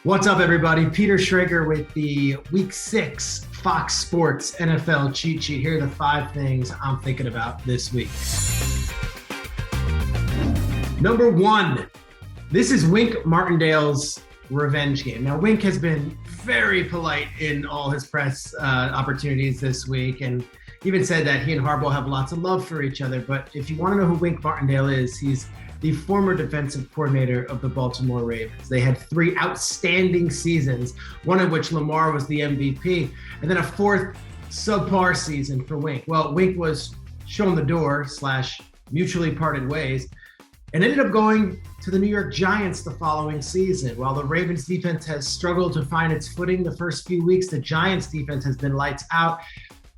What's up, everybody? Peter Schrager with the Week 6 Fox Sports NFL cheat sheet. Here are the 5 things I'm thinking about this week. Number 1, this is Wink Martindale's revenge game. Now, Wink has been very polite in all his press opportunities this week, and even said that he and Harbaugh have lots of love for each other. But if you want to know who Wink Martindale is, he's the former defensive coordinator of the Baltimore Ravens. They had 3 outstanding seasons, one of which Lamar was the MVP, and then a 4th subpar season for Wink. Well, Wink was shown the door / mutually parted ways and ended up going to the New York Giants the following season. While the Ravens defense has struggled to find its footing the first few weeks, the Giants defense has been lights out.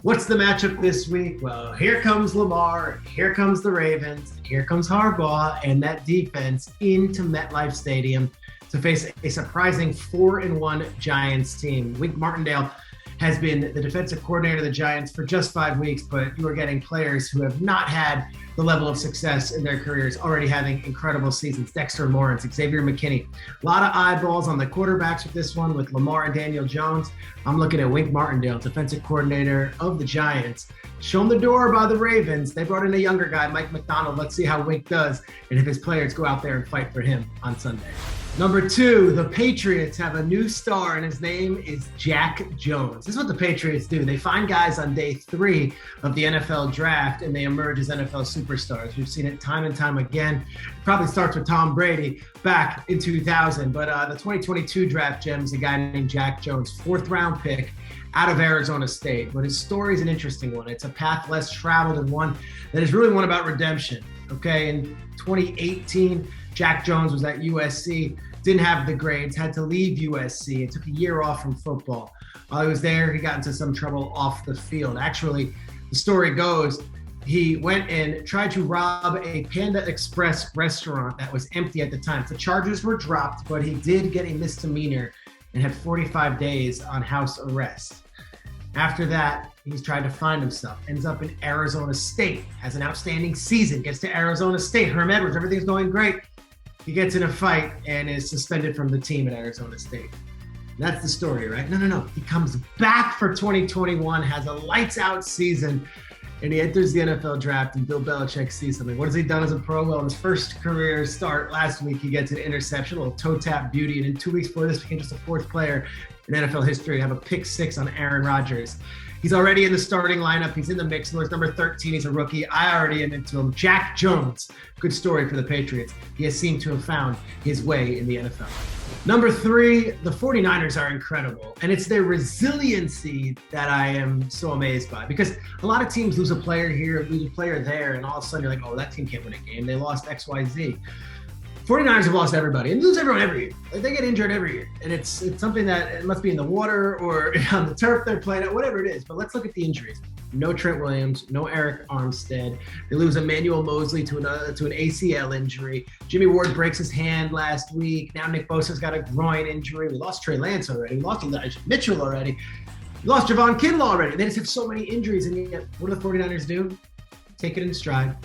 What's the matchup this week? Well, here comes Lamar, here comes the Ravens, here comes Harbaugh and that defense into MetLife Stadium to face a surprising 4-1 Giants team. Wink Martindale has been the defensive coordinator of the Giants for just 5 weeks, but you are getting players who have not had the level of success in their careers, already having incredible seasons. Dexter Lawrence, Xavier McKinney. A lot of eyeballs on the quarterbacks with this one, with Lamar and Daniel Jones. I'm looking at Wink Martindale, defensive coordinator of the Giants. Shown the door by the Ravens. They brought in a younger guy, Mike McDonald. Let's see how Wink does and if his players go out there and fight for him on Sunday. Number 2, the Patriots have a new star, and his name is Jack Jones. This is what the Patriots do. They find guys on day 3 of the NFL draft, and they emerge as NFL superstars. We've seen it time and time again. It probably starts with Tom Brady back in 2000, but the 2022 draft gem is a guy named Jack Jones, 4th-round pick out of Arizona State. But his story is an interesting one. It's a path less traveled and one that is really one about redemption. Okay, in 2018, Jack Jones was at USC, didn't have the grades, had to leave USC, and took a year off from football. While he was there, he got into some trouble off the field. Actually, the story goes, he went and tried to rob a Panda Express restaurant that was empty at the time. The charges were dropped, but he did get a misdemeanor and had 45 days on house arrest. After that, he's tried to find himself, ends up in Arizona State, has an outstanding season, gets to Arizona State, Herm Edwards, everything's going great. He gets in a fight and is suspended from the team at Arizona State. That's the story, right? No. He comes back for 2021, has a lights-out season, and he enters the NFL draft, and Bill Belichick sees something. What has he done as a pro? Well, in his first career start last week, he gets an interception, a little toe-tap beauty, and in 2 weeks before this, became just the 4th player in NFL history to have a pick 6 on Aaron Rodgers. He's already in the starting lineup. He's in the mix. He's number 13. He's a rookie. I already am into him. Jack Jones. Good story for the Patriots. He has seemed to have found his way in the NFL. Number 3, the 49ers are incredible. And it's their resiliency that I am so amazed by. Because a lot of teams lose a player here, lose a player there, and all of a sudden you're like, oh, that team can't win a game. They lost XYZ. 49ers have lost everybody and lose everyone every year. Like, they get injured every year. And it's something that it must be in the water or on the turf they're playing at, whatever it is. But let's look at the injuries. No Trent Williams, no Eric Armstead. They lose Emmanuel Mosley to an ACL injury. Jimmy Ward breaks his hand last week. Now Nick Bosa's got a groin injury. We lost Trey Lance already. We lost Elijah Mitchell already. We lost Javon Kinlaw already. They just have so many injuries. And yet, what do the 49ers do? Take it in stride.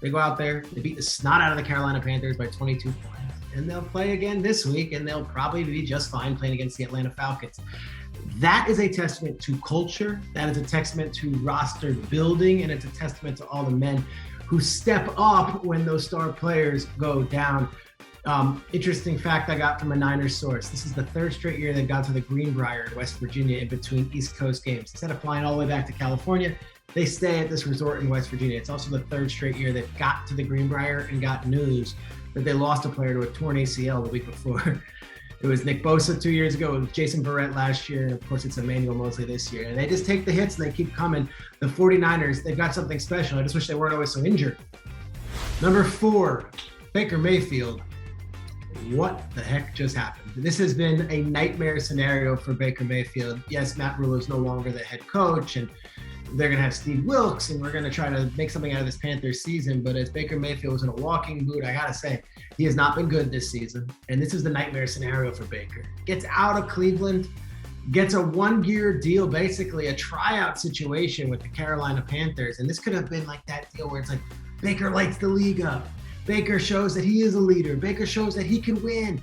They go out there, they beat the snot out of the Carolina Panthers by 22 points. And they'll play again this week, and they'll probably be just fine playing against the Atlanta Falcons. That is a testament to culture. That is a testament to roster building, and it's a testament to all the men who step up when those star players go down. Interesting fact I got from a Niners source. This is the 3rd straight year they've gone to the Greenbrier in West Virginia in between East Coast games. Instead of flying all the way back to California, they stay at this resort in West Virginia. It's also the 3rd straight year they've got to the Greenbrier and got news that they lost a player to a torn ACL the week before. It was Nick Bosa 2 years ago. It was Jason Verrett last year. And of course, it's Emmanuel Mosley this year. And they just take the hits and they keep coming. The 49ers, they've got something special. I just wish they weren't always so injured. Number 4, Baker Mayfield. What the heck just happened? This has been a nightmare scenario for Baker Mayfield. Yes, Matt Rhule is no longer the head coach, and they're going to have Steve Wilks, and we're going to try to make something out of this Panthers season. But as Baker Mayfield was in a walking boot, I got to say, he has not been good this season. And this is the nightmare scenario for Baker. Gets out of Cleveland, gets a 1-year deal, basically a tryout situation with the Carolina Panthers. And this could have been like that deal where it's like, Baker lights the league up. Baker shows that he is a leader. Baker shows that he can win.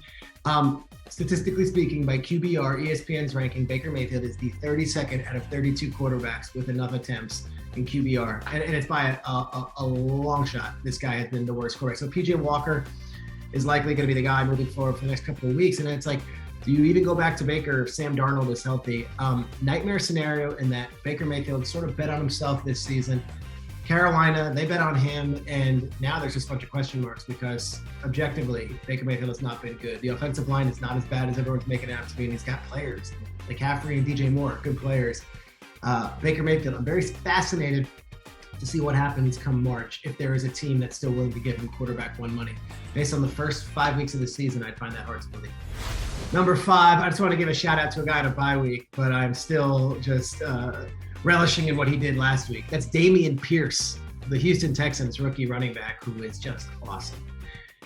statistically speaking, by QBR, ESPN's ranking, Baker Mayfield is the 32nd out of 32 quarterbacks with enough attempts in QBR. And it's by a long shot. This guy has been the worst quarterback. So PJ Walker is likely going to be the guy moving forward for the next couple of weeks. And it's like, do you even go back to Baker if Sam Darnold is healthy? Nightmare scenario in that Baker Mayfield sort of bet on himself this season. Carolina, they bet on him, and now there's just a bunch of question marks because objectively, Baker Mayfield has not been good. The offensive line is not as bad as everyone's making it out to be, and he's got players like McCaffrey and DJ Moore, good players. Baker Mayfield, I'm very fascinated to see what happens come March if there is a team that's still willing to give him quarterback one money. Based on the first 5 weeks of the season, I'd find that hard to believe. Number 5, I just want to give a shout out to a guy in a bye week, but I'm still just relishing in what he did last week. That's Damien Pierce, the Houston Texans rookie running back, who is just awesome.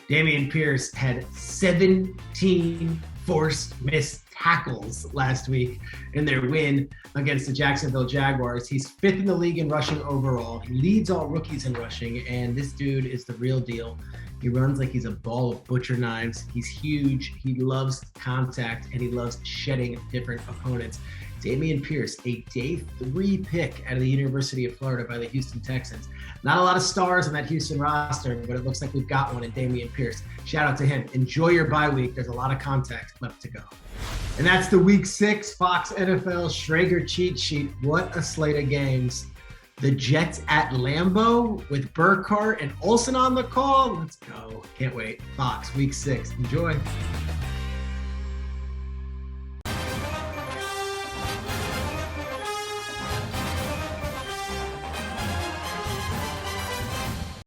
Damien Pierce had 17 forced missed tackles last week in their win against the Jacksonville Jaguars. He's 5th in the league in rushing overall. He leads all rookies in rushing, and this dude is the real deal. He runs like he's a ball of butcher knives. He's huge. He loves contact, and he loves shedding different opponents. Damien Pierce, a day 3 pick out of the University of Florida by the Houston Texans. Not a lot of stars on that Houston roster, but it looks like we've got one in Damien Pierce. Shout out to him. Enjoy your bye week. There's a lot of contact left to go. And that's the Week 6 Fox NFL Schrager cheat sheet. What a slate of games. The Jets at Lambeau with Burkhardt and Olsen on the call. Let's go. Can't wait. Fox, Week 6. Enjoy.